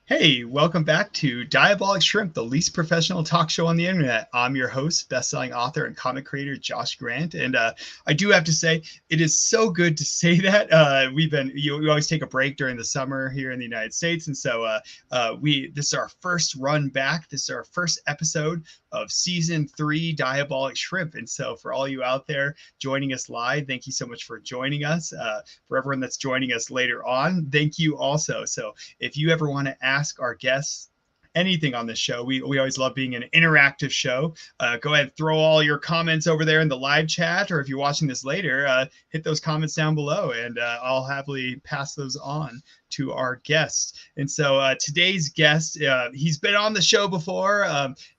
Hey, welcome back to Diabolic Shrimp, the least professional talk show on the internet. I'm your host, best-selling author and comic creator Josh Grant, and I do have to say it is so good to say that. We always take a break during the summer here in the United States, and so this is our first run back. This is our first episode of season 3 Diabolic Shrimp, and so for all you out there joining us live, thank you so much for joining us. For everyone that's joining us later on, thank you also. So if you ever want to ask our guests anything on this show, we always love being an interactive show. Go ahead and throw all your comments over there in the live chat, or if you're watching this later, hit those comments down below, and I'll happily pass those on to our guests. And so today's guest, he's been on the show before.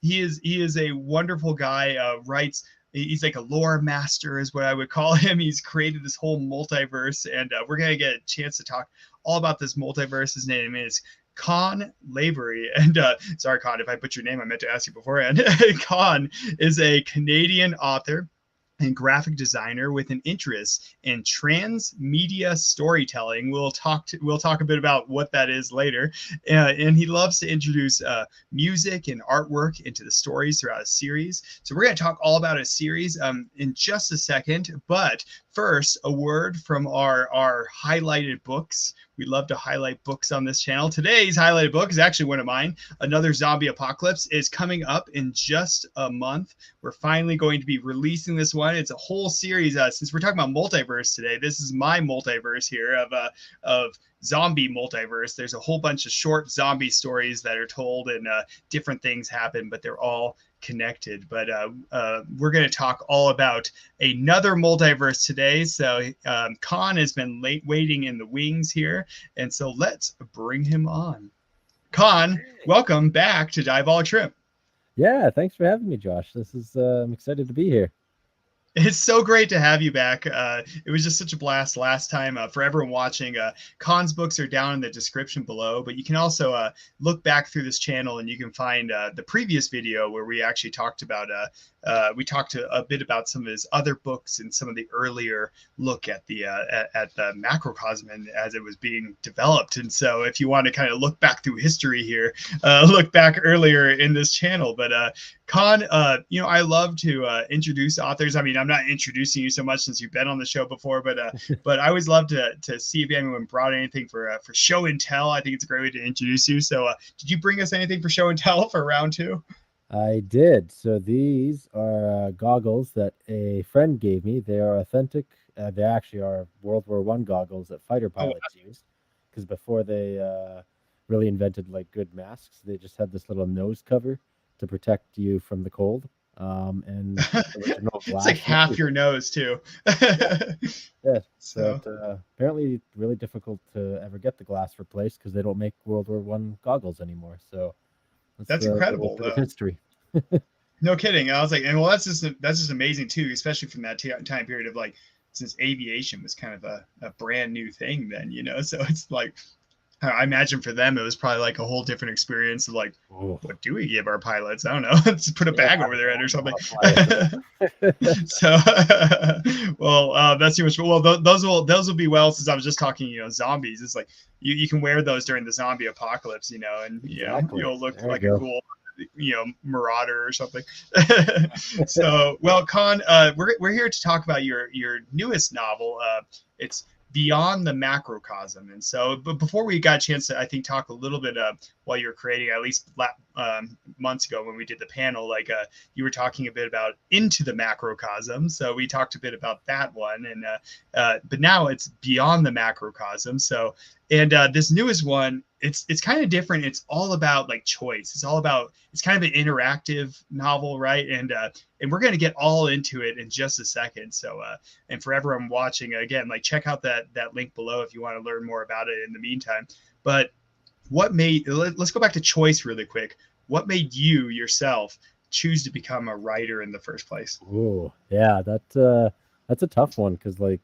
He is a wonderful guy. He's like a lore master is what I would call him. He's created this whole multiverse, and we're going to get a chance to talk all about this multiverse. His name is Konn Lavery. And sorry, Konn, if I put your name, I meant to ask you beforehand. Konn is a Canadian author and graphic designer with an interest in transmedia storytelling. We'll talk a bit about what that is later. And he loves to introduce music and artwork into the stories throughout a series. So we're going to talk all about a series in just a second. But first, a word from our highlighted books. We love to highlight books on this channel. Today's highlighted book is actually one of mine. Another Zombie Apocalypse is coming up in just a month. We're finally going to be releasing this one. It's a whole series. Since we're talking about multiverse today, this is my multiverse here of zombie multiverse. There's a whole bunch of short zombie stories that are told, and different things happen, but they're all connected. But we're going to talk all about another multiverse today. So Konn has been waiting in the wings here, and so let's bring him on. Konn, welcome back to Diabolic Shrimp. Yeah, thanks for having me, Josh. I'm excited to be here. It's so great to have you back. It was just such a blast last time. For everyone watching, Konn's books are down in the description below, but you can also look back through this channel and you can find the previous video where we actually talked about a bit about some of his other books and some of the earlier look at the macrocosm and as it was being developed. And so if you want to kind of look back through history here, look back earlier in this channel. But Konn, I love to introduce authors. I mean, I'm not introducing you so much since you've been on the show before, but I always love to see if anyone brought anything for show and tell. I think it's a great way to introduce you. So did you bring us anything for show and tell for round 2? I did. So these are goggles that a friend gave me. They are authentic. They actually are World War I goggles that fighter pilots used, because before they really invented like good masks, they just had this little nose cover to protect you from the cold. And it's like half your nose too. Yeah. So apparently really difficult to ever get the glass replaced because they don't make World War I goggles anymore. So that's incredible though. History. No kidding. I was like, and well, that's just amazing too, especially from that time period of like, since aviation was kind of a brand new thing then, so it's like, I imagine for them it was probably like a whole different experience of like, what do we give our pilots? I don't know, just put a bag over their head or something. So well, that's too much. Well, those will be well, since I was just talking zombies. It's like you can wear those during the zombie apocalypse, and exactly. You'll look like a cool marauder or something. So well, Konn, we're here to talk about your newest novel. It's Beyond the Macrocosm. And so, but before we got a chance to, I think, talk a little bit while you were creating, at least months ago when we did the panel, like you were talking a bit about Into the Macrocosm. So we talked a bit about that one, and but now it's Beyond the Macrocosm. So, and this newest one, it's kind of different. It's all about like choice. It's kind of an interactive novel, right? And we're going to get all into it in just a second. So, and for everyone watching, again, like check out that link below if you want to learn more about it in the meantime. But let's go back to choice really quick. What made you yourself choose to become a writer in the first place? Oh, yeah, that's a tough one, because like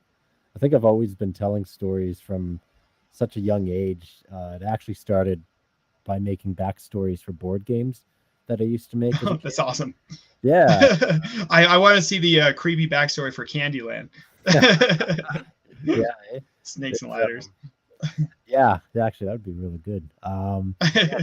I think I've always been telling stories from such a young age. It actually started by making backstories for board games that I used to make. That's awesome. Yeah. I want to see the creepy backstory for Candyland. Yeah. Snakes and ladders. Yeah, actually, that would be really good. Yeah,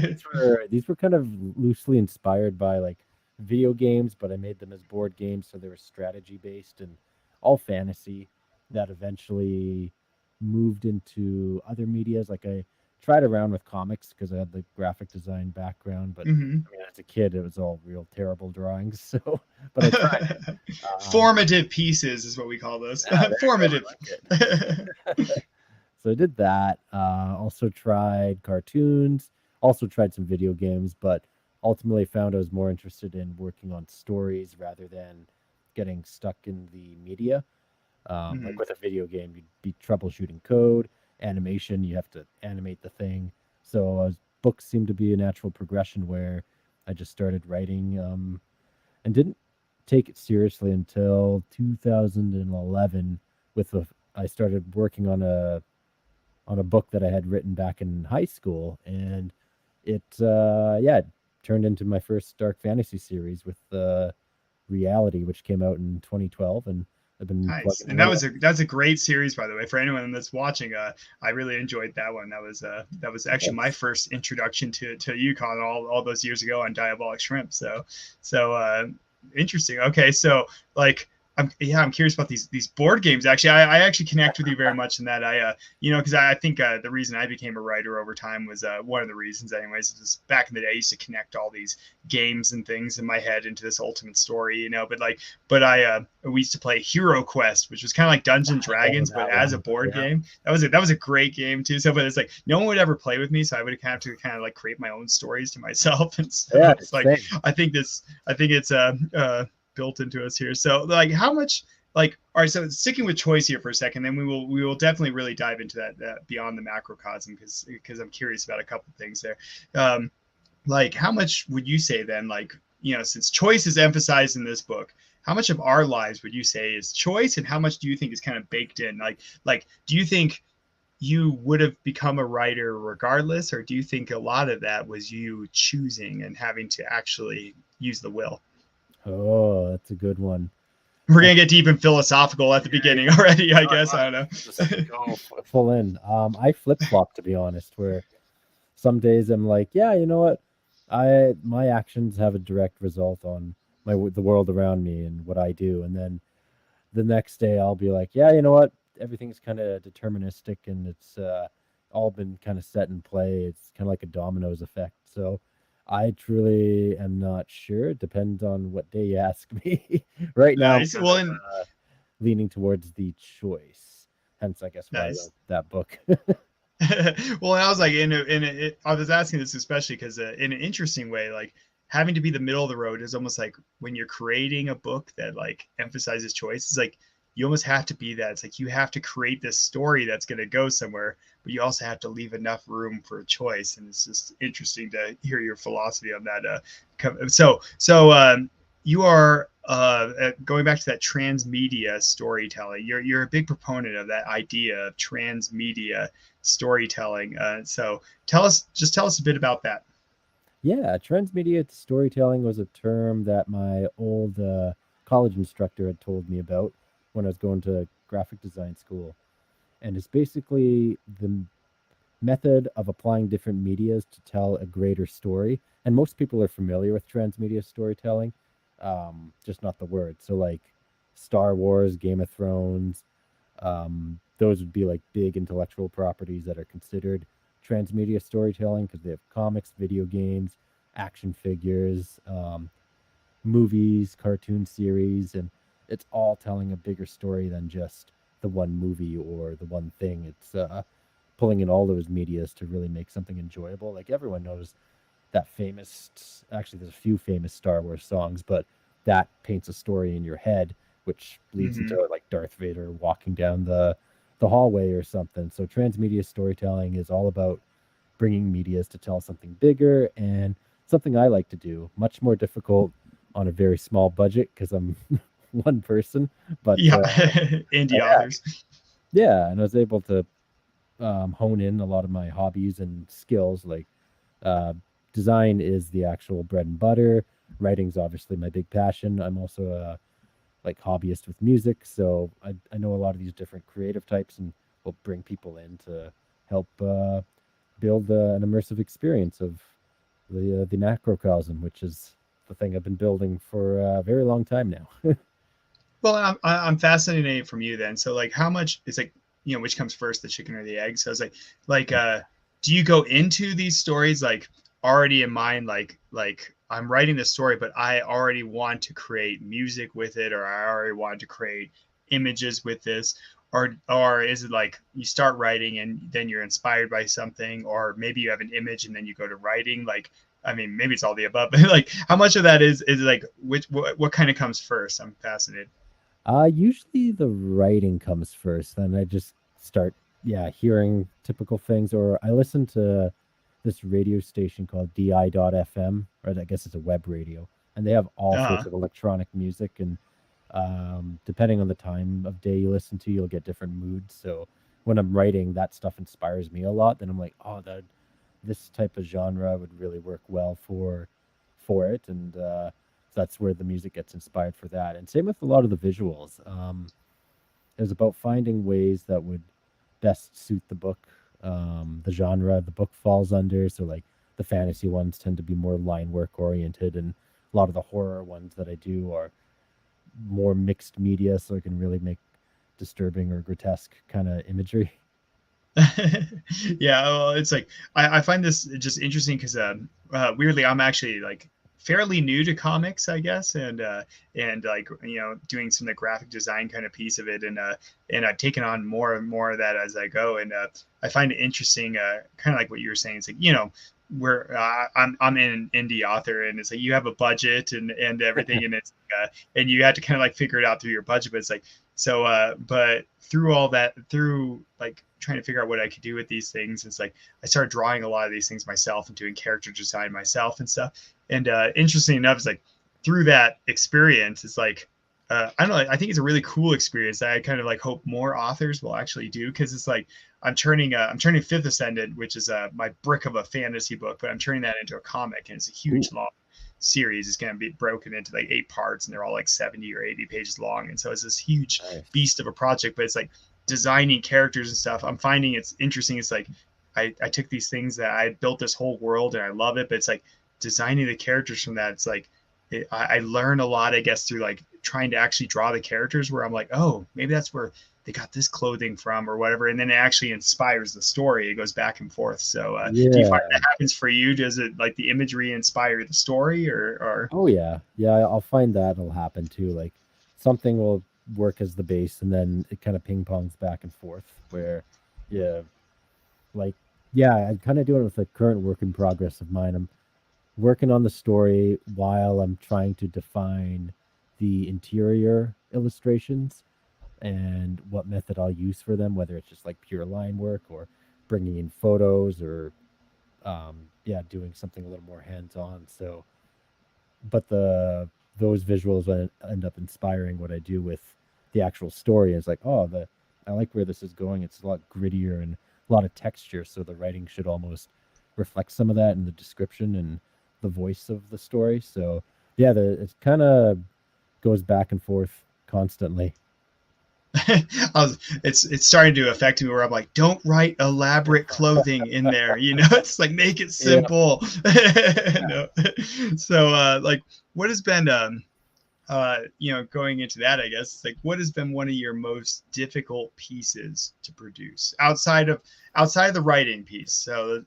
these were kind of loosely inspired by like video games, but I made them as board games, so they were strategy based and all fantasy that eventually moved into other medias. Like I tried around with comics because I had the graphic design background, but Hmm. I mean, as a kid, it was all real terrible drawings. So, but I tried it. Formative pieces is what we call those. Yeah, there you go. I Formative. like it. So I did that. Also tried cartoons. Also tried some video games, but ultimately found I was more interested in working on stories rather than getting stuck in the media. Like Mhm. with a video game, you'd be troubleshooting code, animation. You have to animate the thing. So books seemed to be a natural progression where I just started writing, and didn't take it seriously until 2011 with I started working on a book that I had written back in high school, and it yeah, it turned into my first dark fantasy series with Reality, which came out in 2012, and I've been Nice. plugging And away. that's a great series, by the way, for anyone that's watching. I really enjoyed that one. That was actually my Thanks. first introduction to Yukon all those years ago on Diabolic Shrimp. So interesting. Okay, so like I'm curious about these board games. Actually, I actually connect with you very much in that because I think the reason I became a writer over time was one of the reasons, anyways, is back in the day I used to connect all these games and things in my head into this ultimate story, but we used to play Hero Quest, which was kind of like Dungeon I know Dragons, but that as a one. board Yeah. game. That was a great game too. So, but it's like no one would ever play with me, so I would have to kind of like create my own stories to myself, and so Yeah, it's like same. I think it's built into us here. So, like, how much like all right, so sticking with choice here for a second, then we will definitely really dive into that beyond the macrocosm because I'm curious about a couple of things there. Um, like how much would you say then, like, since choice is emphasized in this book, how much of our lives would you say is choice, and how much do you think is kind of baked in, like do you think you would have become a writer regardless, or do you think a lot of that was you choosing and having to actually use the will? Oh, that's a good one. We're I, gonna get deep and philosophical at the yeah, beginning yeah. already, I No, guess. no, I don't just know. go full in. I flip flop to be honest, where some days I'm like, yeah, you know what? My actions have a direct result on the world around me and what I do, and then the next day I'll be like, yeah, you know what? Everything's kind of deterministic and it's all been kind of set in play. It's kind of like a dominoes effect. So I truly am not sure. It depends on what day you ask me. Right now, I'm Nice. kind Well, of and leaning towards the choice. Hence, I guess why I nice. wrote that book. Well, I was like, I was asking this especially because in an interesting way, like having to be the middle of the road is almost like when you're creating a book that like emphasizes choice. It's like you almost have to be that. It's like you have to create this story that's going to go somewhere, but you also have to leave enough room for a choice. And it's just interesting to hear your philosophy on that. So you are going back to that transmedia storytelling. You're a big proponent of that idea of transmedia storytelling. So tell us a bit about that. Yeah, transmedia storytelling was a term that my old college instructor had told me about when I was going to graphic design school. And it's basically the method of applying different medias to tell a greater story. And most people are familiar with transmedia storytelling, just not the word. So, like Star Wars, Game of Thrones, those would be like big intellectual properties that are considered transmedia storytelling because they have comics, video games, action figures, movies, cartoon series, and it's all telling a bigger story than just the one movie or the one thing. It's pulling in all those medias to really make something enjoyable. Like everyone knows that famous, actually, there's a few famous Star Wars songs, but that paints a story in your head, which leads Mm-hmm. into like Darth Vader walking down the hallway or something. So transmedia storytelling is all about bringing medias to tell something bigger and something I like to do. Much more difficult on a very small budget because I'm one person, but Yeah, indie yeah, authors. yeah, and I was able to hone in a lot of my hobbies and skills. Like uh, design is the actual bread and butter. Writing's obviously my big passion. I'm also a like hobbyist with music, so I know a lot of these different creative types and will bring people in to help build an immersive experience of the macrocosm, which is the thing I've been building for a very long time now. Well, I'm fascinated from you then. So like, how much it's like, which comes first, the chicken or the egg? So it's like, do you go into these stories like already in mind, like I'm writing this story, but I already want to create music with it, or I already want to create images with this, or is it like you start writing and then you're inspired by something, or maybe you have an image and then you go to writing? Like, I mean, maybe it's all the above, but like, how much of that is like what kind of comes first? I'm fascinated. Usually the writing comes first, then I just start, yeah, hearing typical things, or I listen to this radio station called DI.FM, or I guess it's a web radio, and they have all Uh, sorts of electronic music, and depending on the time of day you listen to, you'll get different moods. So when I'm writing, that stuff inspires me a lot. Then I'm like, oh, that this type of genre would really work well for it, and that's where the music gets inspired for that. And same with a lot of the visuals. It was about finding ways that would best suit the book, the genre the book falls under. So like the fantasy ones tend to be more line work oriented, and a lot of the horror ones that I do are more mixed media, so I can really make disturbing or grotesque kind of imagery. yeah, well, it's like I find this just interesting because weirdly I'm actually like fairly new to comics, I guess, and like doing some of the graphic design kind of piece of it, and I've taken on more and more of that as I go, and I find it interesting, kind of like what you were saying. It's like where I'm an indie author, and it's like you have a budget and everything, and it's and you have to kind of like figure it out through your budget, but it's like so but through all that, through like trying to figure out what I could do with these things, it's like I started drawing a lot of these things myself and doing character design myself and stuff. And interesting enough, it's like through that experience, it's like I don't know, I think it's a really cool experience that I kind of like hope more authors will actually do, because it's like I'm turning Fifth Ascendant, which is my brick of a fantasy book, but I'm turning that into a comic, and it's a Ooh, huge long series. Is going to be broken into like 8 parts, and they're all like 70 or 80 pages long, and so it's this huge nice. beast of a project. But it's like designing characters and stuff. I'm finding it's interesting. It's like I took these things that I built this whole world and I love it, but it's like designing the characters from that. It's like I learn a lot, I guess, through like trying to actually draw the characters, where I'm like, oh, maybe that's where they got this clothing from or whatever, and then it actually inspires the story. It goes back and forth. So do you find Yeah. that happens for you? Does it like the imagery inspire the story, or Oh yeah. Yeah, I'll find that'll happen too. Like something will work as the base, and then it kind of ping pongs back and forth where, yeah, like, yeah, I'm kind of doing it with the current work in progress of mine. I'm working on the story while I'm trying to define the interior illustrations and what method I'll use for them, whether it's just like pure line work or bringing in photos or yeah, doing something a little more hands on. So, but those visuals end up inspiring what I do with the actual story. It's like, oh, the I like where this is going. It's a lot grittier and a lot of texture, so the writing should almost reflect some of that in the description and the voice of the story. So yeah, it kind of goes back and forth constantly. it's starting to affect me where I'm like, don't write elaborate clothing in there. It's like make it Yeah. simple. No. So like what has been going into that, I guess, like what has been one of your most difficult pieces to produce outside of the writing piece? So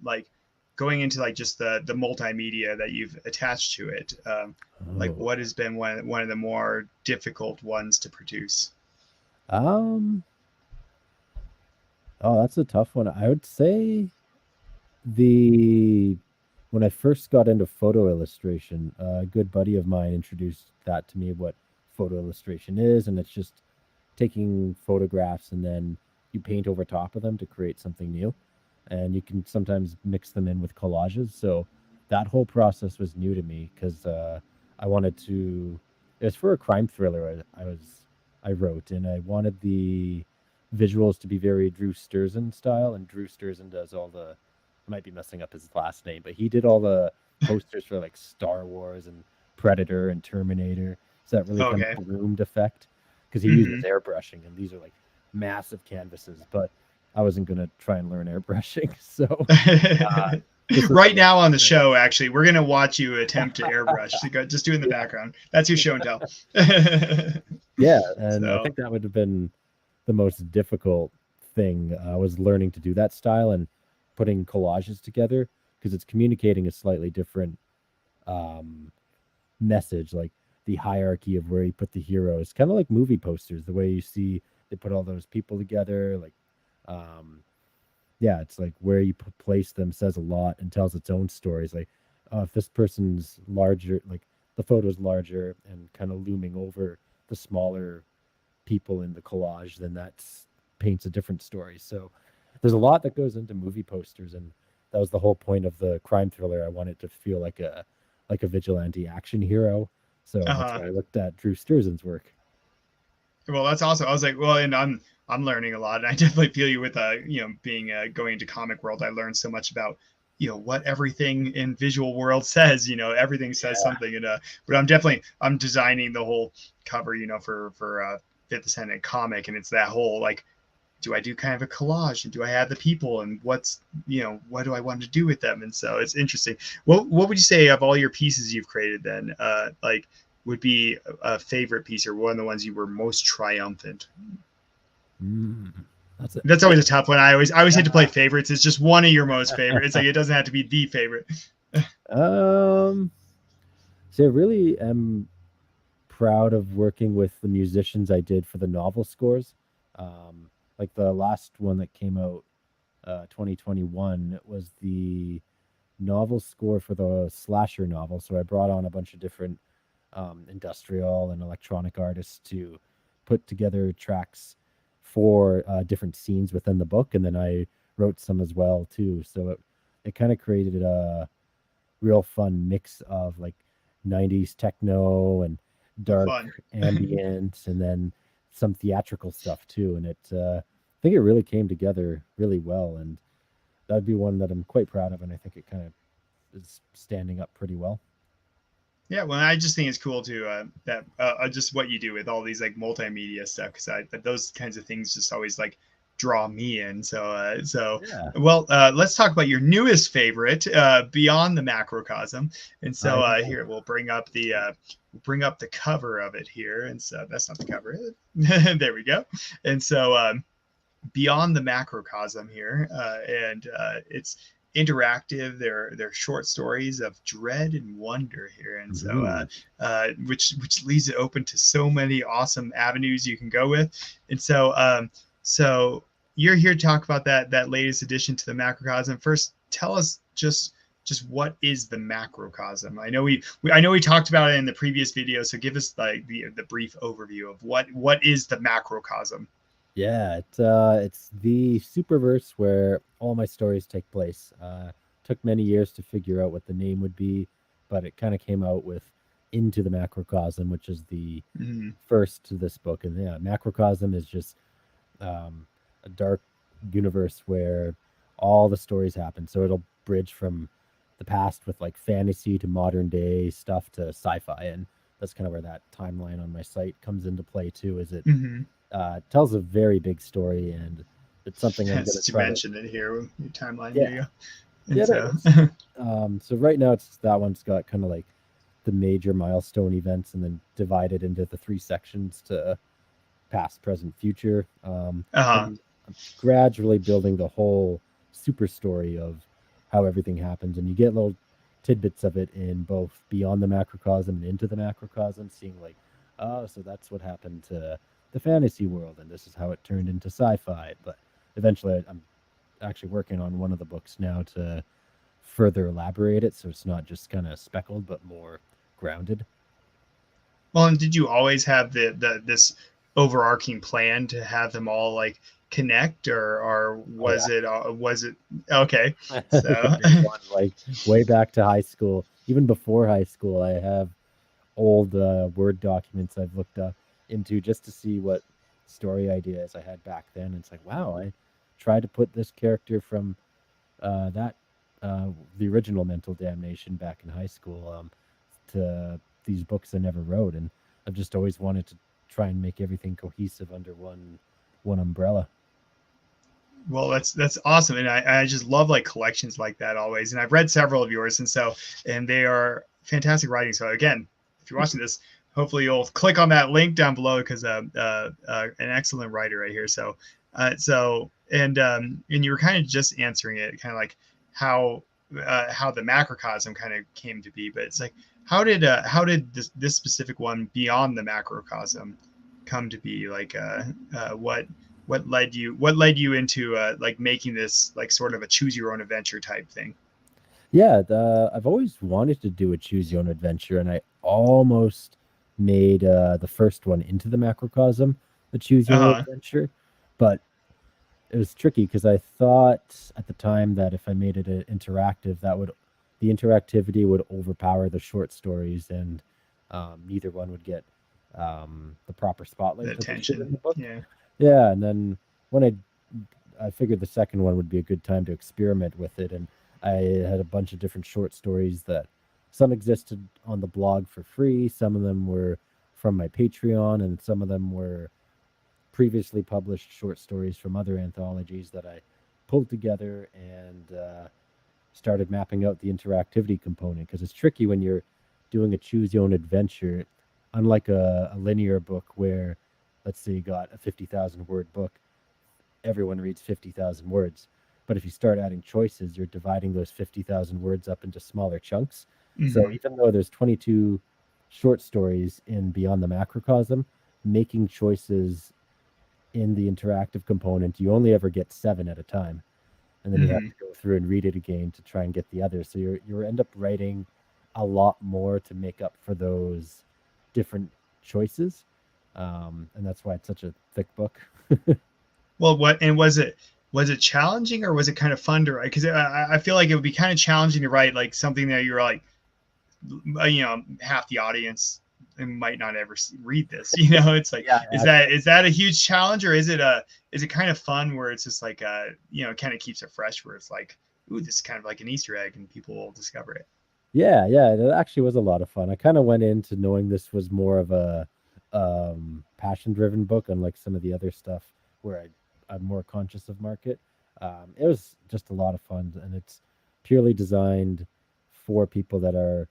like going into like just the multimedia that you've attached to it, like Oh. what has been one of the more difficult ones to produce? Um. Oh, that's a tough one. I would say the when I first got into photo illustration, a good buddy of mine introduced that to me, what photo illustration is, and it's just taking photographs and then you paint over top of them to create something new. And you can sometimes mix them in with collages. So that whole process was new to me because I wanted to. It was for a crime thriller I wrote, and I wanted the visuals to be very Drew Struzan style. And Drew Struzan does all the. I might be messing up his last name, but he did all the posters for like Star Wars and Predator and Terminator. So that really kind Okay. of bloomed effect because he uses Hmm. airbrushing, and these are like massive canvases. But I wasn't gonna try and learn airbrushing. So this was Right now on the show, actually, we're gonna watch you attempt to airbrush. So just do it in the background. That's your show and tell. Yeah, and I So think that would have been the most difficult thing, was learning to do that style and putting collages together, because it's communicating a slightly different um, message, like the hierarchy of where you put the heroes, kind of like movie posters, the way you see they put all those people together, like um, yeah, it's like where you place them says a lot and tells its own stories. Like, if this person's larger, like the photo's larger and kind of looming over the smaller people in the collage, then that's paints a different story. So there's a lot that goes into movie posters, and that was the whole point of the crime thriller. I wanted to feel like a vigilante action hero. So that's uh-huh. why I looked at Drew Struzan's work. Well, that's awesome. I was like, well, and I'm learning a lot, and I definitely feel you with being going into comic world. I learned so much about what everything in visual world says. Everything says Yeah. something, and but I'm designing the whole cover, for Fifth Ascendant comic, and it's that whole like, do I do kind of a collage, and do I have the people, and what do I want to do with them? And so it's interesting. What would you say of all your pieces you've created then, like would be a favorite piece, or one of the ones you were most triumphant? Mm, that's it. That's always a tough one. I always hate to play favorites. It's just one of your most favorite. It's like it doesn't have to be the favorite. Um, so I really am proud of working with the musicians I did for the novel scores. Like the last one that came out, 2021, was the novel score for the slasher novel. So I brought on a bunch of different industrial and electronic artists to put together tracks for different scenes within the book, and then I wrote some as well too. So it kind of created a real fun mix of like 90s techno and dark Fun. ambient, and then some theatrical stuff too. And I think it really came together really well, and that'd be one that I'm quite proud of, and I think it kind of is standing up pretty well. Yeah, well, I just think it's cool too, that just what you do with all these like multimedia stuff, because those kinds of things just always like draw me in. So Yeah, well, let's talk about your newest favorite, Beyond the Macrocosm. And so I here we'll bring up the cover of it here, and so that's not the cover. There we go. And so Beyond the Macrocosm here, and it's interactive. They're short stories of dread and wonder here, and so Ooh. which leaves it open to so many awesome avenues you can go with. And so you're here to talk about that latest addition to the Macrocosm. First, tell us just what is the macrocosm. I know we talked about it in the previous video, so give us like the brief overview of what is the macrocosm. Yeah, it's the superverse where all my stories take place. Took many years to figure out what the name would be, but it kind of came out with Into the Macrocosm, which is the Mm-hmm. first to this book. And yeah, Macrocosm is just um, a dark universe where all the stories happen. So it'll bridge from the past with like fantasy to modern day stuff to sci-fi, and that's kind of where that timeline on my site comes into play too. Is it Mm-hmm. tells a very big story, and it's something I'm going to Since you try to. mentioned it here, your timeline. There Yeah, you go. And yeah, there so, is. So right now it's that one's got kind of like the major milestone events, and then divided into the three sections to past, present, future. uh-huh. And I'm gradually building the whole super story of how everything happens, and you get little tidbits of it in both Beyond the Macrocosm and Into the Macrocosm, seeing like, oh, so that's what happened to the fantasy world, and this is how it turned into sci-fi. But eventually, I'm actually working on one of the books now to further elaborate it, so it's not just kind of speckled, but more grounded. Well, and did you always have the this overarching plan to have them all like connect, or Oh yeah. was it okay? From So, day one, like way back to high school, even before high school, I have old Word documents I've looked up into just to see what story ideas I had back then. It's like, wow, I tried to put this character from that the original Mental Damnation back in high school, to these books I never wrote, and I've just always wanted to try and make everything cohesive under one umbrella. Well, that's awesome, and I just love like collections like that always. And I've read several of yours, and they are fantastic writing. So again, if you're watching this, hopefully you'll click on that link down below because an excellent writer right here. And you were kind of just answering it, kind of like how how the macrocosm kind of came to be, but it's like how did this specific one beyond the macrocosm come to be? Like what led you into like making this like sort of a choose your own adventure type thing? Yeah, I've always wanted to do a choose your own adventure, and I almost made the first one into the macrocosm, the choose your own Uh-huh. adventure, but it was tricky because I thought at the time that if I made it interactive, the interactivity would overpower the short stories, and neither one would get the proper The spotlight that they should in attention. the book. Yeah. Yeah, and then when I figured the second one would be a good time to experiment with it, and I had a bunch of different short stories that some existed on the blog for free, some of them were from my Patreon, and some of them were previously published short stories from other anthologies that I pulled together and started mapping out the interactivity component because it's tricky when you're doing a choose your own adventure, unlike a linear book where, let's say, you got a 50,000 word book, everyone reads 50,000 words. But if you start adding choices, you're dividing those 50,000 words up into smaller chunks. So Mm-hmm. even though there's 22 short stories in Beyond the Macrocosm, making choices in the interactive component, you only ever get 7 at a time. And then you have Mm-hmm. to go through and read it again to try and get the others. So you end up writing a lot more to make up for those different choices. And that's why it's such a thick book. Well, what and was it challenging or was it kind of fun to write? Because I feel like it would be kind of challenging to write like something that you're like, half the audience might not ever read this. It's like, Yeah, is that a huge challenge, or is it kind of fun where it's just like kind of keeps it fresh, where it's like, ooh, this is kind of like an Easter egg and people will discover it. yeah, it actually was a lot of fun. I kind of went into knowing this was more of a passion-driven book, unlike some of the other stuff where I'm more conscious of market. It was just a lot of fun, and it's purely designed for people that are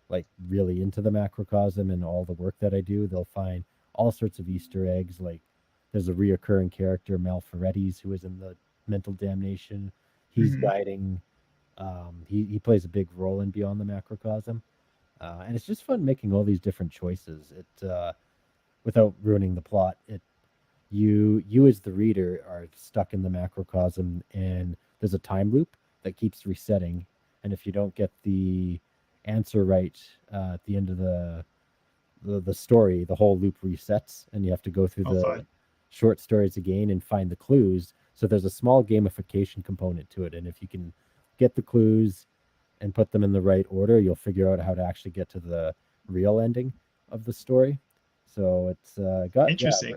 like really into the macrocosm and all the work that I do. They'll find all sorts of Easter eggs. Like there's a reoccurring character, Mel Ferrettes, who is in the mental damnation. He's Mm-hmm. guiding he plays a big role in Beyond the Macrocosm, and it's just fun making all these different choices. It without ruining the plot. You as the reader are stuck in the macrocosm, and there's a time loop that keeps resetting. And if you don't get the answer right at the end of the story, the whole loop resets, and you have to go through Oh, the fun. short stories again and find the clues. So there's a small gamification component to it, and if you can get the clues and put them in the right order, you'll figure out how to actually get to the real ending of the story. So it's Interesting.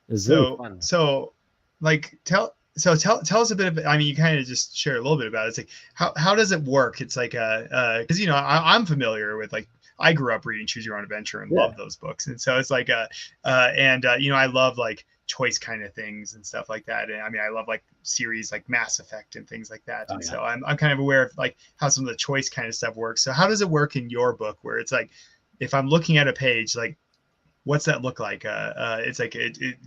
it's really So fun. so like tell us a bit of, I mean, you kind of just share a little bit about it. It's like how does it work? It's like because I'm familiar with, like, I grew up reading Choose Your Own Adventure and Yeah. love those books, and so it's like I love like choice kind of things and stuff like that. And I mean, I love like series like Mass Effect and things like that, Oh and yeah. so I'm kind of aware of like how some of the choice kind of stuff works. So how does it work in your book, where it's like, if I'm looking at a page, like, what's that look like? It's like,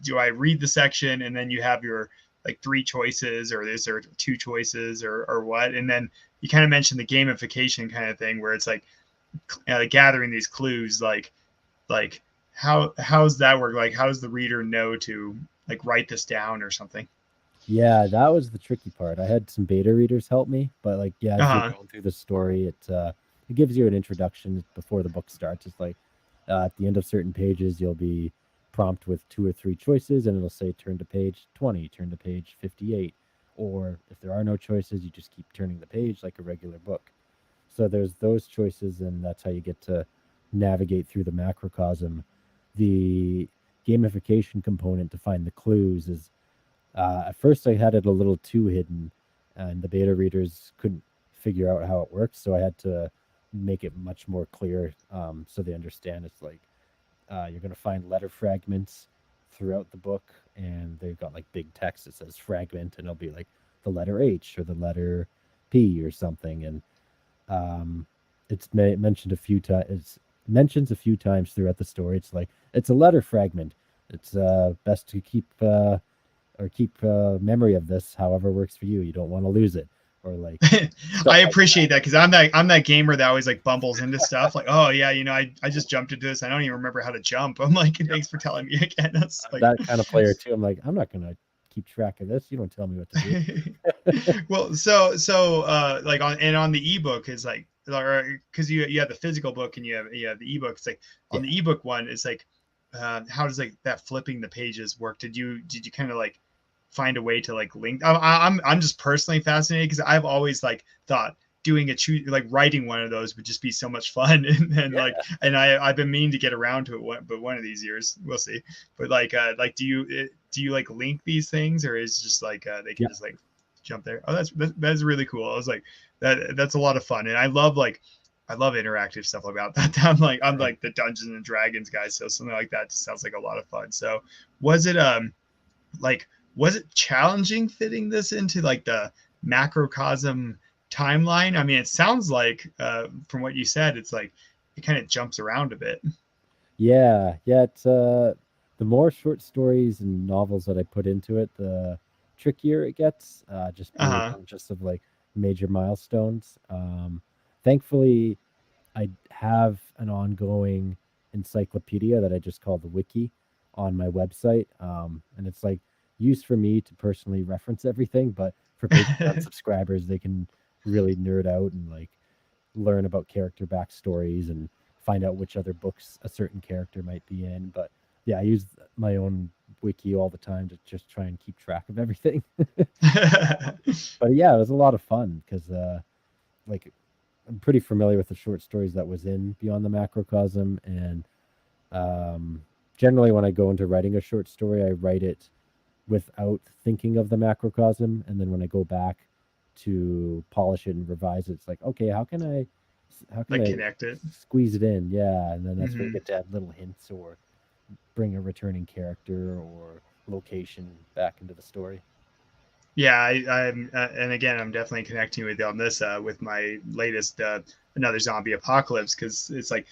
do I read the section and then you have your like three choices, or is there two choices, or what? And then you kind of mentioned the gamification kind of thing, where it's like gathering these clues, like how's that work? Like, how does the reader know to like write this down or something? Yeah, that was the tricky part. I had some beta readers help me, but like yeah, Uh as you're huh. going through the story, it gives you an introduction before the book starts. It's like at the end of certain pages, you'll be prompt with 2 or 3 choices, and it'll say turn to page 20, turn to page 58, or if there are no choices, you just keep turning the page like a regular book. So there's those choices, and that's how you get to navigate through the macrocosm. The gamification component to find the clues is at first I had it a little too hidden, and the beta readers couldn't figure out how it works, so I had to make it much more clear so they understand. It's like you're going to find letter fragments throughout the book, and they've got like big text that says fragment, and it'll be like the letter H or the letter P or something, and um, it's mentioned a few times. It's mentions a few times throughout the story. It's like it's a letter fragment. It's best to keep memory of this, however works for you. You don't want to lose it, or like I stuff like appreciate that because I'm that gamer that always like bumbles into stuff like, oh yeah, I just jumped into this. I don't even remember how to jump. I'm like, thanks for telling me again. That's I'm like that kind of player too. I'm like, I'm not gonna keep track of this. You don't tell me what to do. well, like on the ebook is like, because you have the physical book and you have the ebook. It's like on Yeah. the ebook one, it's like, how does like that flipping the pages work? Did you kind of like find a way to like link? I'm just personally fascinated because I've always like thought doing like writing one of those would just be so much fun and like, Yeah. and I've been meaning to get around to it, but one of these years we'll see. But like do you like link these things, or is it just like they can Yeah. just like jump there? Oh, that's really cool. I was like, that's a lot of fun, and I love interactive stuff like that. I'm Same. like the Dungeons and Dragons guy, so something like that just sounds like a lot of fun. So was it like was it challenging fitting this into like the macrocosm timeline? I mean, it sounds like from what you said, it's like it kind of jumps around a bit. Yeah. Yeah. It's the more short stories and novels that I put into it, the trickier it gets. Just being Uh-huh. conscious of like major milestones. Thankfully, I have an ongoing encyclopedia that I just call the wiki on my website. And it's like used for me to personally reference everything, but for Patreon subscribers, they can really nerd out and like learn about character backstories and find out which other books a certain character might be in. But yeah, I use my own wiki all the time to just try and keep track of everything. But yeah, it was a lot of fun because like I'm pretty familiar with the short stories that was in Beyond the Macrocosm, and um, generally when I go into writing a short story, I write it without thinking of the macrocosm, and then when I go back to polish it and revise it, it's like, okay, how can Like I connect it. squeeze it in? Yeah, and then that's where you Hmm. get to add little hints or bring a returning character or location back into the story. Yeah, I'm, and again, I'm definitely connecting with you on this with my latest another zombie apocalypse, because it's like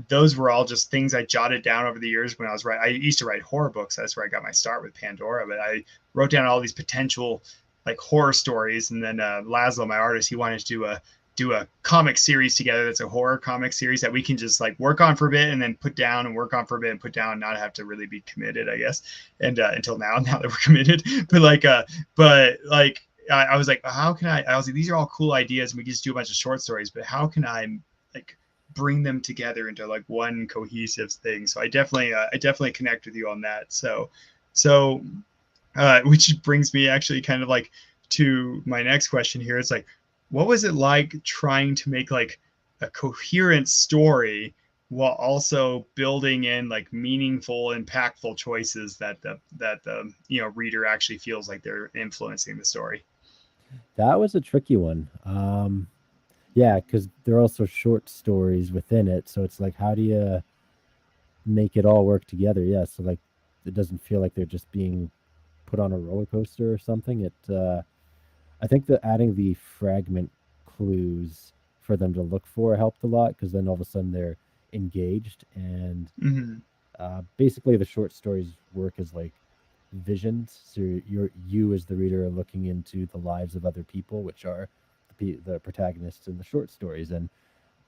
those were all just things I jotted down over the years when I was writing. I used to write horror books. That's where I got my start with Pandora. But I wrote down all these potential like horror stories, and then Laszlo, my artist, he wanted to do a comic series together that's a horror comic series that we can just like work on for a bit and then put down and work on for a bit and put down and not have to really be committed, I guess. And until now that we're committed, but like I was like, how can I was like, these are all cool ideas and we can just do a bunch of short stories, but how can I like bring them together into like one cohesive thing? So I definitely connect with you on that. So which brings me actually kind of like to my next question here. It's like, what was it like trying to make like a coherent story while also building in like meaningful, impactful choices that the reader actually feels like they're influencing the story? That was a tricky one. Yeah, because there are also short stories within it, so it's like, how do you make it all work together? Yeah, so like it doesn't feel like they're just being put on a roller coaster or something. I think that adding the fragment clues for them to look for helped a lot because then all of a sudden they're engaged, and Mm-hmm. basically the short stories work as like visions. So you as the reader are looking into the lives of other people, which are the protagonists in the short stories, and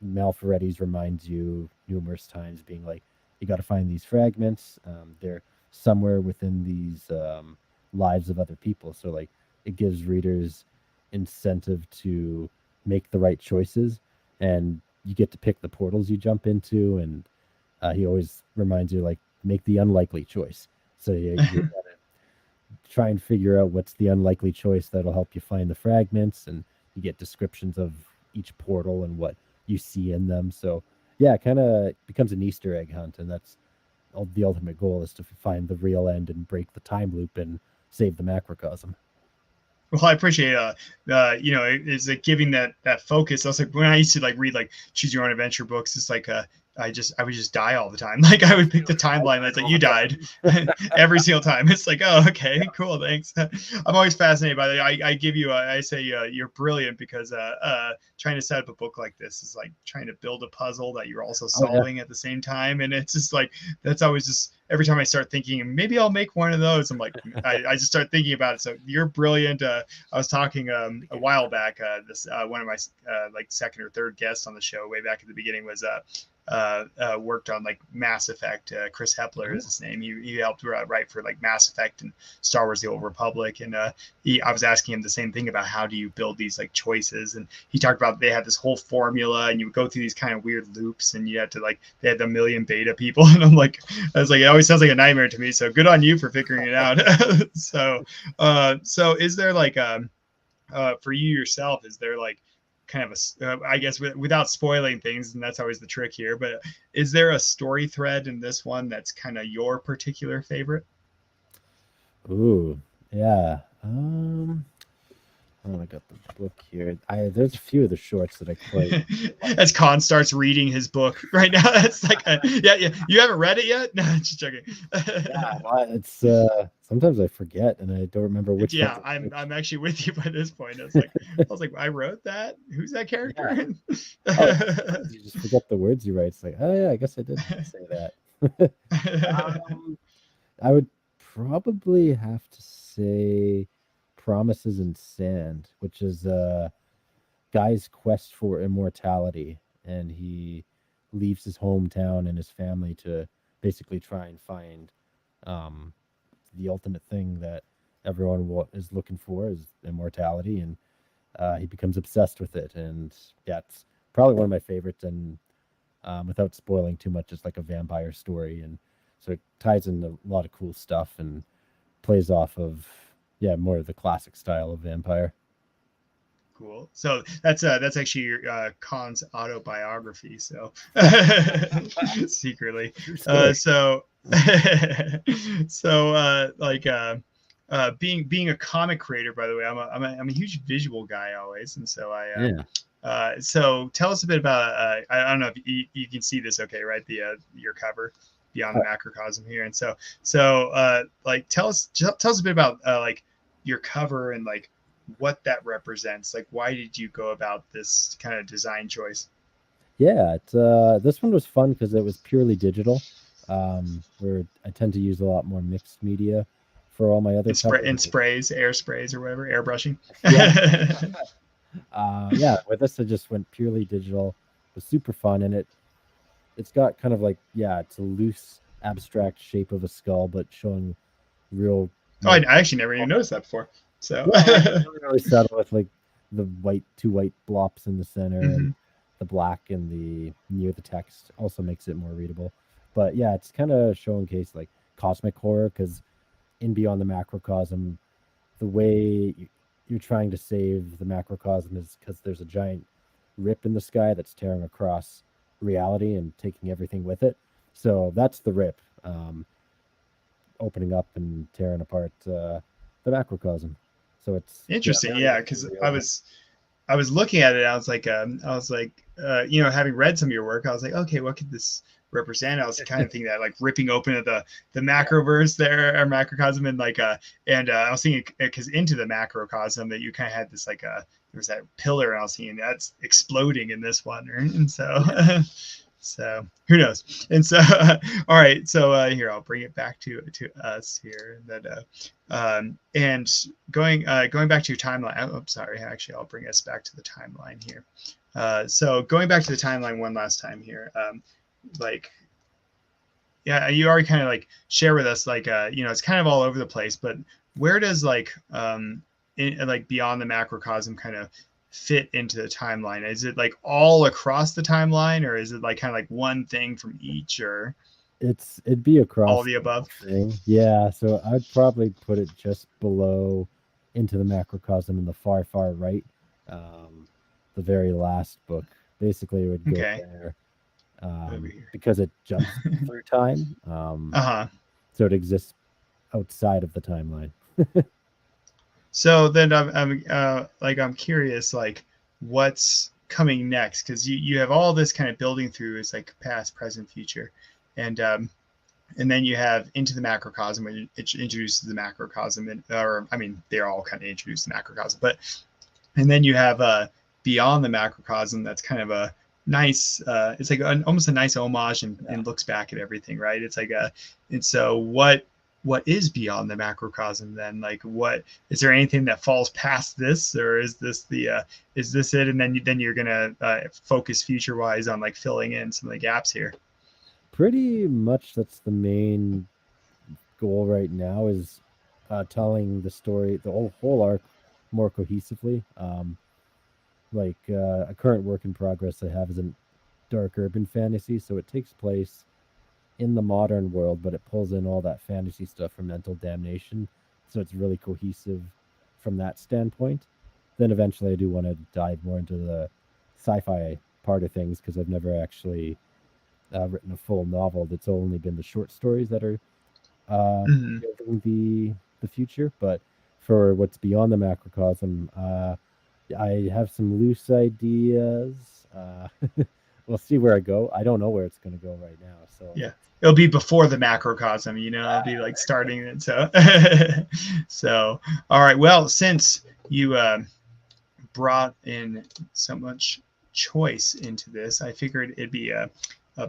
Mel Ferretti's reminds you numerous times, being like, you got to find these fragments. They're somewhere within these lives of other people. So, like, it gives readers incentive to make the right choices, and you get to pick the portals you jump into. And he always reminds you, like, make the unlikely choice. So, you try and figure out what's the unlikely choice that'll help you find the fragments, and you get descriptions of each portal and what you see in them. So yeah, it kind of becomes an Easter egg hunt, and that's the ultimate goal, is to find the real end and break the time loop and save the macrocosm. Well, I appreciate is it giving that focus. I was like, when I used to like read like choose your own adventure books, it's like would just die all the time. Like I would pick the timeline that's like you died every single time. It's like, oh, okay, cool, thanks. I'm always fascinated by that. I give you I say you're brilliant because trying to set up a book like this is like trying to build a puzzle that you're also solving at the same time, and it's just like that's always just every time I start thinking maybe I'll make one of those, I'm like I just start thinking about it. So you're brilliant. I was talking a while back. This one of my like second or third guests on the show way back at the beginning was worked on like Mass Effect. Chris Hepler is his name. He helped write for like Mass Effect and Star Wars: The Old Republic. And I was asking him the same thing about how do you build these like choices. And he talked about they had this whole formula, and you would go through these kind of weird loops, and you had to like they had a million beta people, and I was like, it always sounds like a nightmare to me. So good on you for figuring it out. So is there like for you yourself, is there like kind of I guess without spoiling things, and that's always the trick here, but is there a story thread in this one that's kind of your particular favorite? Ooh, yeah. I got the book here. There's a few of the shorts that I quite. As Konn starts reading his book right now, it's like, yeah. You haven't read it yet? No, just joking. Yeah, it's sometimes I forget and I don't remember which. Yeah, I'm actually with you by this point. I was like, I wrote that. Who's that character? Yeah. You just forget the words you write. It's like, oh yeah, I guess I did say that. I would probably have to say Promises in Sand, which is a guy's quest for immortality, and he leaves his hometown and his family to basically try and find the ultimate thing that everyone is looking for is immortality, and he becomes obsessed with it. And yeah, it's probably one of my favorites, and without spoiling too much, it's like a vampire story, and so it ties in a lot of cool stuff and plays off of more of the classic style of vampire. Cool. So that's actually Konn's autobiography. So secretly, being a comic creator, by the way, I'm a huge visual guy always, and so so tell us a bit about I don't know if you can see this okay, right? Your cover Beyond the Macrocosm here, and so like tell us a bit about like your cover and like what that represents. Like, why did you go about this kind of design choice? Yeah, this one was fun because it was purely digital. Where I tend to use a lot more mixed media for all my other in sprays, air sprays, or whatever, airbrushing. With this I just went purely digital. It was super fun, and it's got kind of like it's a loose abstract shape of a skull, but showing real. I actually never even noticed that before. So really subtle with like the two white blops in the center, and the black in the near the text also makes it more readable. But yeah, it's kind of showcase like cosmic horror, because in Beyond the Macrocosm, the way you're trying to save the macrocosm is because there's a giant rip in the sky that's tearing across reality and taking everything with it. So that's the rip, opening up and tearing apart the macrocosm. So it's interesting, because I was looking at it. I was like, having read some of your work, I was like, okay, what could this represent? I was kind of thinking that like ripping open of the macroverse there, or macrocosm, and like and I was thinking because into the macrocosm that you kind of had this like there was that pillar, and I was thinking that's exploding in this one, right? And so so who knows? And so all right, so here I'll bring it back to us here. That and going back to your timeline. Oh, sorry, actually I'll bring us back to the timeline here. So going back to the timeline one last time here. You already kind of like share with us like it's kind of all over the place, but where does like Beyond the Macrocosm kind of fit into the timeline? Is it like all across the timeline, or is it like kind of like one thing from each, or it'd be across all the above thing? Yeah, so I'd probably put it just below Into the Macrocosm in the far right. The very last book basically would go there. Because it jumps through time. So it exists outside of the timeline. So then I'm curious, like what's coming next, because you have all this kind of building through. It's like past, present, future, and then you have Into the Macrocosm, where it introduces the macrocosm, or I mean, they're all kind of introduced the macrocosm, and then you have Beyond the Macrocosm. That's kind of a nice, it's like almost a nice homage, and looks back at everything, right? It's like and so what is beyond the macrocosm then? Like, what is there anything that falls past this, or is this it? And then you're gonna focus future wise on like filling in some of the gaps here. Pretty much that's the main goal right now, is telling the story, the whole arc, more cohesively. A current work in progress I have is a dark urban fantasy, so it takes place in the modern world, but it pulls in all that fantasy stuff from Mental Damnation, so it's really cohesive from that standpoint. Then eventually I do want to dive more into the sci-fi part of things, because I've never actually written a full novel. That's only been the short stories that are building the future. But for what's beyond the macrocosm, I have some loose ideas. We'll see where I go. I don't know where it's going to go right now. So yeah, it'll be before the macrocosm. It'll be like starting it. So, so all right. Well, since you brought in so much choice into this, I figured it'd be a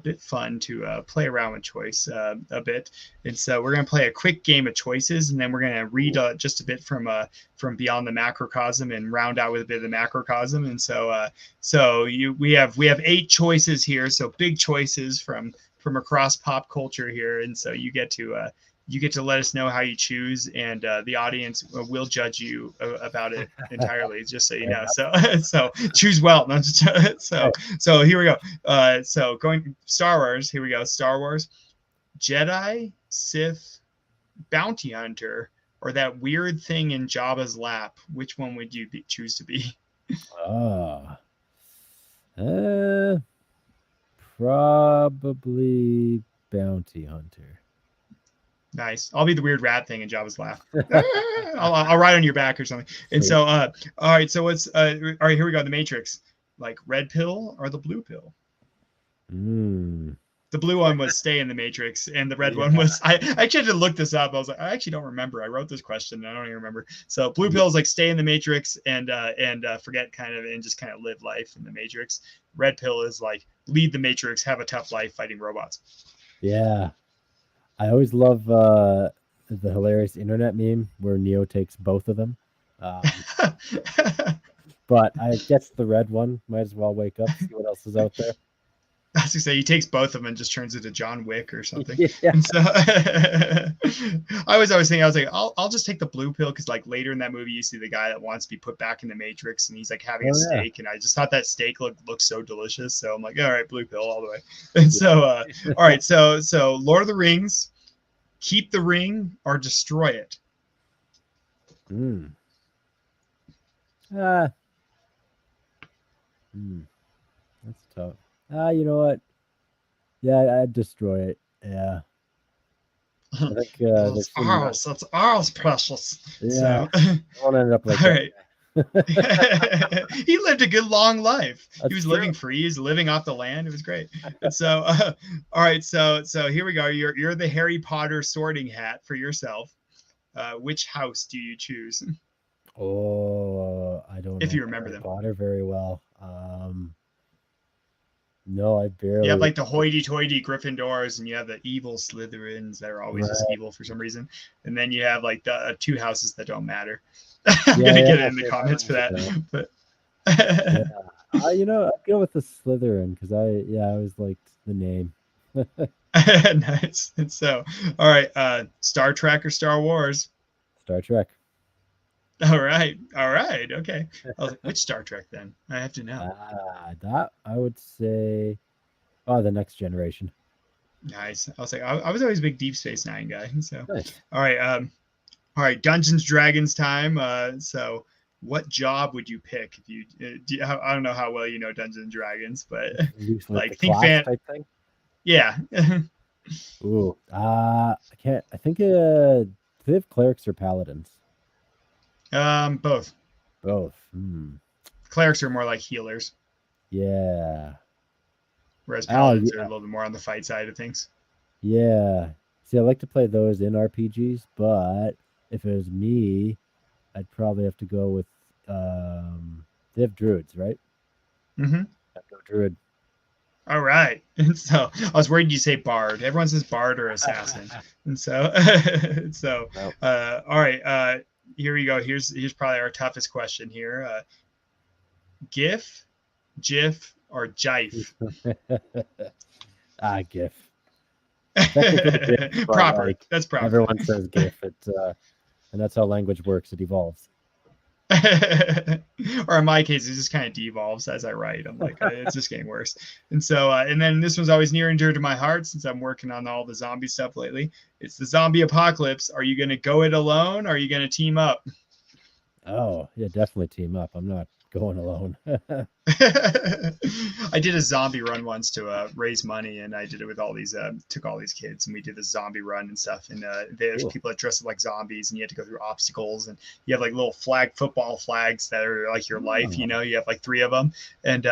bit fun to play around with choice a bit. And so we're going to play a quick game of choices, and then we're going to read just a bit from Beyond the Macrocosm and round out with a bit of the macrocosm. And so we have 8 choices here, so big choices from across pop culture here. And so you get to let us know how you choose, and the audience will judge you about it entirely, just so you know. So choose well. So here we go. So going Star Wars. Here we go. Star Wars, Jedi, Sith, bounty hunter, or that weird thing in Jabba's lap. Which one would you choose to be? Probably bounty hunter. Nice. I'll be the weird rat thing in Jabba's lap. I'll ride on your back or something. And so, all right. So what's all right? Here we go. The Matrix, like red pill or the blue pill. The blue one was stay in the Matrix, and the red one was I actually had to look this up. I was like, I actually don't remember. I wrote this question, and I don't even remember. So blue pill is like stay in the Matrix and forget kind of, and just kind of live life in the Matrix. Red pill is like lead the Matrix, have a tough life fighting robots. Yeah. I always love the hilarious internet meme where Neo takes both of them. But I guess the red one, might as well wake up, see what else is out there. As you say, he takes both of them and just turns into John Wick or something. Yeah. And so I was always thinking, I was like, I'll just take the blue pill, because like later in that movie, you see the guy that wants to be put back in the Matrix, and he's like having a steak, and I just thought that steak looked so delicious. So I'm like, all right, blue pill all the way. And so all right, so Lord of the Rings, keep the ring or destroy it. That's tough. You know what? Yeah, I'd destroy it. Yeah. I think that's ours, precious. Yeah. So. I won't end up like all that. Right. He lived a good long life. He was living free. He was living off the land. It was great. And so, all right. So here we go. You're the Harry Potter sorting hat for yourself. Which house do you choose? Oh, I don't know. If you remember Harry them. Potter very well. No, I barely. You have like the hoity-toity Gryffindors, and you have the evil Slytherins that are always just evil for some reason. And then you have like the 2 houses that don't matter. I'm gonna get it in the comments for that. But I'd go with the Slytherin, because I always liked the name. Nice. And so, all right, Star Trek or Star Wars? Star Trek. All right. Okay. I was like, which Star Trek then? I have to know. That I would say, the Next Generation. Nice. I was like, I was always a big Deep Space Nine guy. So, nice. All right, Dungeons Dragons time. So, what job would you pick if you? I don't know how well you know Dungeons and Dragons, but like think fan type thing. Yeah. Ooh, I can't. I think do they have clerics or paladins? Both. Both. Clerics are more like healers. Yeah. Whereas Oh, paladins are a yeah. little bit more on the fight side of things. Yeah. See, I like to play those in RPGs, but if it was me, I'd probably have to go with they have druids, right? Mm-hmm. I'd go druid. All right. And so I was worried you say bard. Everyone says bard or assassin. And so so No. all right. Here we go. Here's probably our toughest question here. GIF, GIF, or JIFE? GIF. Technically GIF, but Proper. like That's proper. everyone says GIF. And that's how language works. It evolves. Or in my case, it just kind of devolves as I write. I'm like, it's just getting worse. And so, and then this one's always near and dear to my heart since I'm working on all the zombie stuff lately. It's the zombie apocalypse. Are you going to go it alone? Or are you going to team up? Oh, yeah, definitely team up. I'm not going alone. I did a zombie run once to raise money, and I did it with all these, took all these kids, and we did the zombie run and stuff. And there's Cool. people that dress up like zombies, and you have to go through obstacles, and you have like little football flags that are like your life. You Oh. know, you have like 3 of them, and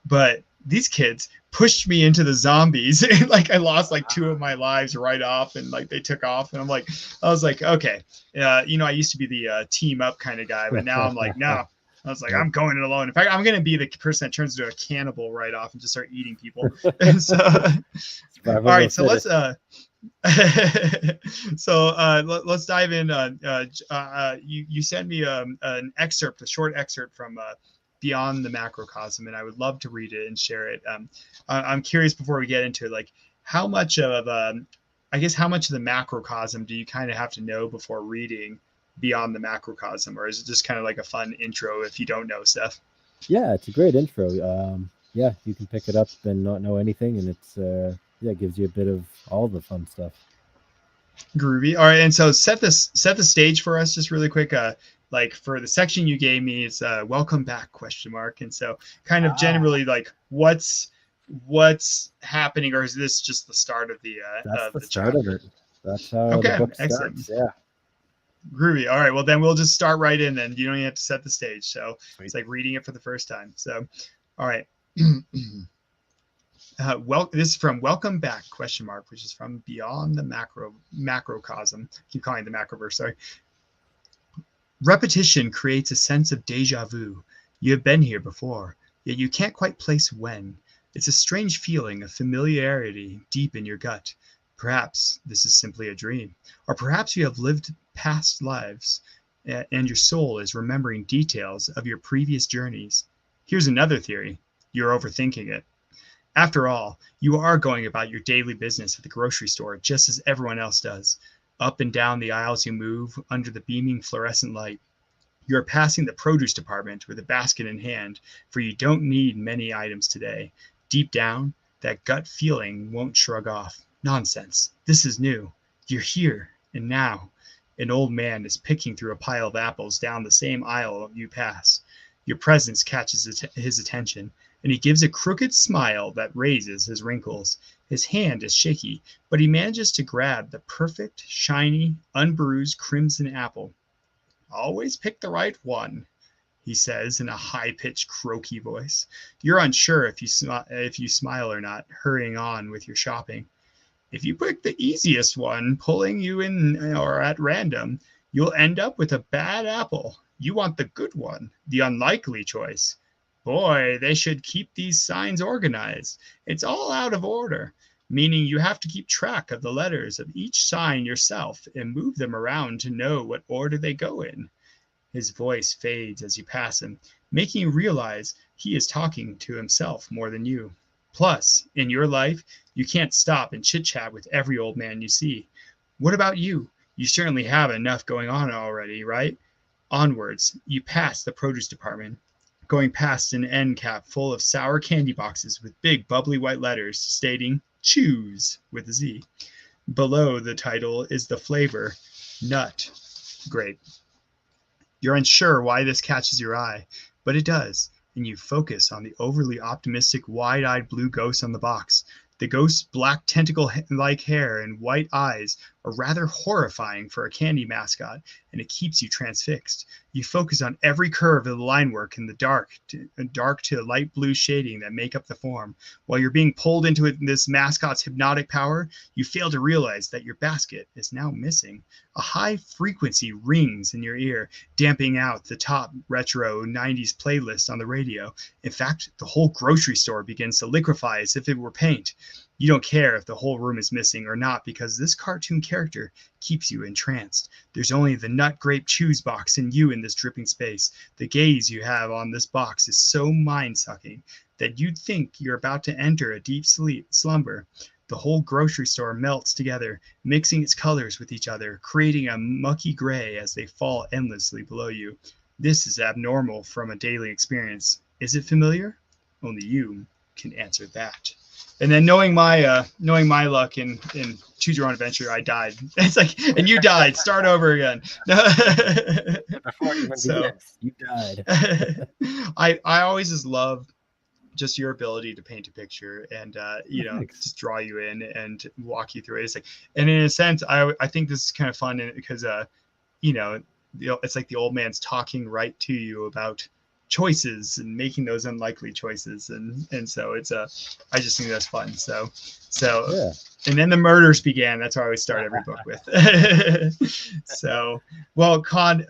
but these kids pushed me into the zombies, and like I lost like 2 of my lives right off, and like they took off, and I was like, okay, you know, I used to be the team up kind of guy, but now I'm like, no. I was like, Nope. I'm going it alone. In fact, I'm going to be the person that turns into a cannibal right off and just start eating people. And so, all Survival of right, the so let's fittest. let's dive in. You sent me an excerpt, a short excerpt from Beyond the Macrocosm, and I would love to read it and share it. I'm curious before we get into it, like how much of I guess how much of the macrocosm do you kind of have to know before reading Beyond the Macrocosm, or is it just kind of like a fun intro if you don't know stuff? Yeah, it's a great intro. Yeah, you can pick it up and not know anything, and it's yeah, it gives you a bit of all the fun stuff. Groovy. All right, and so set the stage for us just really quick. Like for the section you gave me, it's welcome back question mark. And so kind of Ah, generally like what's happening, or is this just the start that's of the the start of chapter? it. That's how the Okay, book excellent. starts. Yeah, Groovy. All right, well then we'll just start right in then. You don't even have to set the stage. So it's sweet. like reading it for the first time. So all right. This is from Welcome Back question mark, which is from Beyond the Macrocosm. Keep calling it the Macroverse, sorry. Repetition creates a sense of deja vu. You have been here before, yet you can't quite place when. It's a strange feeling of familiarity deep in your gut. Perhaps this is simply a dream, or perhaps you have lived past lives and your soul is remembering details of your previous journeys. Here's another theory. You're overthinking it. After all, you are going about your daily business at the grocery store just as everyone else does. Up and down the aisles you move under the beaming fluorescent light. You are passing the produce department with a basket in hand, for you don't need many items today. Deep down, that gut feeling won't shrug off. Nonsense. This is new. You're here and now. An old man is picking through a pile of apples down the same aisle you pass. Your presence catches his attention, and he gives a crooked smile that raises his wrinkles. His hand is shaky, but he manages to grab the perfect, shiny, unbruised crimson apple. Always pick the right one, he says in a high-pitched, croaky voice. You're unsure if you smile or not, hurrying on with your shopping. If you pick the easiest one, pulling you in or at random, you'll end up with a bad apple. You want the good one, the unlikely choice. Boy, they should keep these signs organized. It's all out of order, meaning you have to keep track of the letters of each sign yourself and move them around to know what order they go in. His voice fades as you pass him, making you realize he is talking to himself more than you. Plus, in your life, you can't stop and chit chat with every old man you see. What about you? You certainly have enough going on already, right? Onwards, you pass the produce department, going past an end cap full of sour candy boxes with big bubbly white letters stating choose with a Z. Below the title is the flavor nut grape. You're unsure why this catches your eye, but it does, and you focus on the overly optimistic, wide-eyed blue ghost on the box. The ghost's black tentacle-like hair and white eyes are rather horrifying for a candy mascot, and it keeps you transfixed. You focus on every curve of the line work in the dark to light blue shading that make up the form. While you're being pulled into this mascot's hypnotic power, you fail to realize that your basket is now missing. A high frequency rings in your ear, damping out the top retro 90s playlist on the radio. In fact, the whole grocery store begins to liquefy as if it were paint. You don't care if the whole room is missing or not, because this cartoon character keeps you entranced. There's only the nut grape chews box and you in this dripping space. The gaze you have on this box is so mind-sucking that you'd think you're about to enter a deep slumber. The whole grocery store melts together, mixing its colors with each other, creating a mucky gray as they fall endlessly below you. This is abnormal from a daily experience. Is it familiar? Only you can answer that. And then knowing my luck in Choose Your Own Adventure, I died. It's like, and you died. Start over again. Before you begins, you died. I always just love just your ability to paint a picture and just draw you in and walk you through it. It's like, and in a sense, I think this is kind of fun because it's like the old man's talking right to you about choices and making those unlikely choices, and so it's I just think that's fun. So yeah. And then the murders began. That's how I always start every book with. So, well, Konn,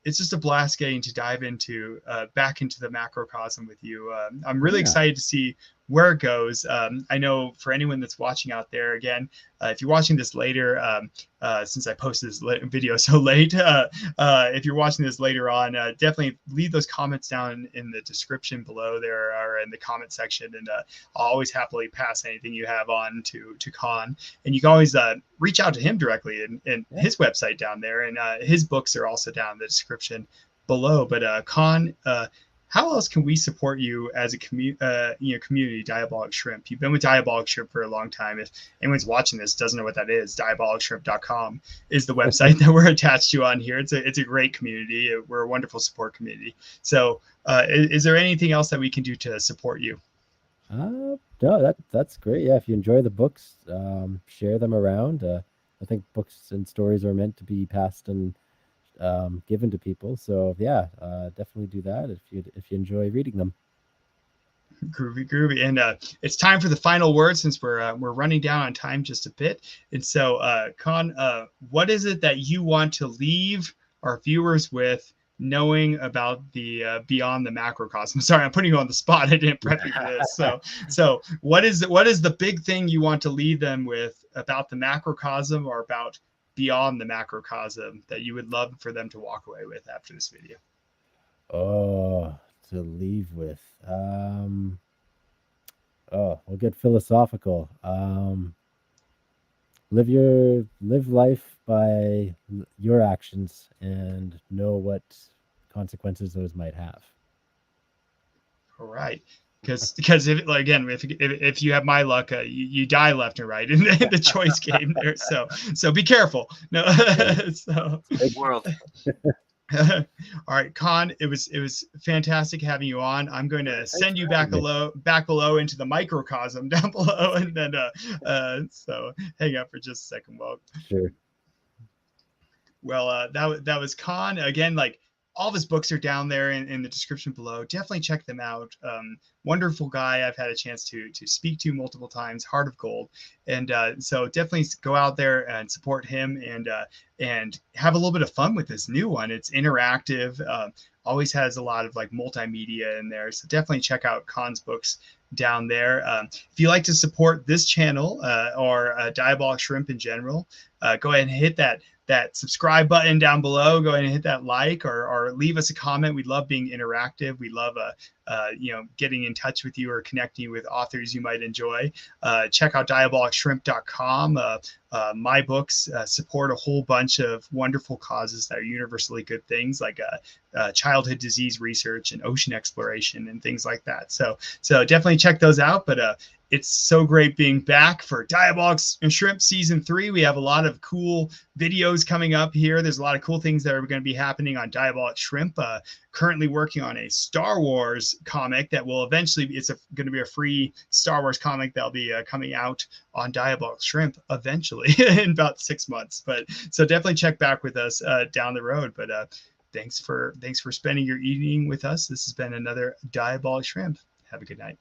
it's just a blast getting to dive into back into the macrocosm with you. I'm really excited to see where it goes. I know for anyone that's watching out there, again, if you're watching this later, since I posted this video so late, if you're watching this later on, definitely leave those comments down in the description below there or in the comment section, and I'll always happily pass anything you have on to Konn. And you can always reach out to him directly and his website down there, and his books are also down in the description below. But Konn, how else can we support you as a community, Diabolic Shrimp? You've been with Diabolic Shrimp for a long time. If anyone's watching this doesn't know what that is, diabolicshrimp.com is the website that we're attached to on here. It's a great community. We're a wonderful support community. So is there anything else that we can do to support you? No, that's great. Yeah, if you enjoy the books, share them around. I think books and stories are meant to be passed and given to people. So yeah, definitely do that if you enjoy reading them. Groovy. And it's time for the final word, since we're running down on time just a bit. And so Konn, what is it that you want to leave our viewers with, knowing about the beyond the macrocosm? Sorry, I'm putting you on the spot. I didn't prep you for this. So what is the big thing you want to leave them with about the macrocosm or about beyond the macrocosm that you would love for them to walk away with after this video? Oh, to leave with. We'll get philosophical. Live life by your actions and know what consequences those might have. All right. Because if you have my luck, you die left and right in the choice game there. So be careful. No, so big world. All right, Konn, it was fantastic having you on. I'm going to send you back below into the microcosm down below, and then so hang out for just a second. Well, sure. Well, that was Konn again. Like, all of his books are down there in the description below. Definitely check them out. Wonderful guy. I've had a chance to speak to multiple times. Heart of gold. And so definitely go out there and support him and have a little bit of fun with this new one. It's interactive. Always has a lot of like multimedia in there. So definitely check out Konn's books down there. If you like to support this channel or Diabolic Shrimp in general, go ahead and hit that subscribe button down below. Go ahead and hit that like or leave us a comment. We love being interactive. We love getting in touch with you or connecting with authors you might enjoy. Check out diabolicshrimp.com. My books support a whole bunch of wonderful causes that are universally good things, like childhood disease research and ocean exploration and things like that. So definitely check those out. But it's so great being back for Diabolic Shrimp Season 3. We have a lot of cool videos coming up here. There's a lot of cool things that are going to be happening on Diabolic Shrimp. Currently working on a Star Wars comic that will eventually, going to be a free Star Wars comic that'll be coming out on Diabolic Shrimp eventually. eventually in about 6 months. But so definitely check back with us down the road. But thanks for spending your evening with us. This has been another Diabolic Shrimp. Have a good night.